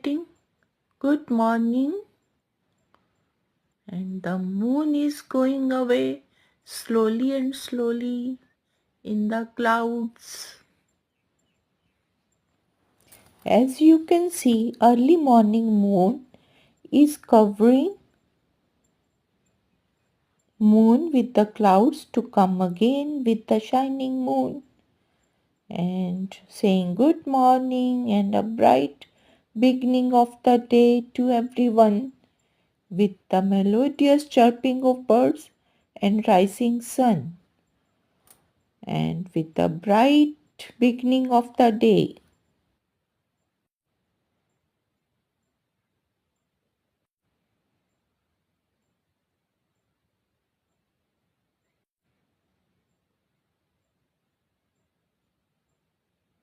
greeting, good morning, and the moon is going away slowly and slowly in the clouds. As you can see, early morning moon is covering moon with the clouds to come again with the shining moon and saying good morning and a bright beginning of the day to everyone with the melodious chirping of birds and rising sun and with the bright beginning of the day.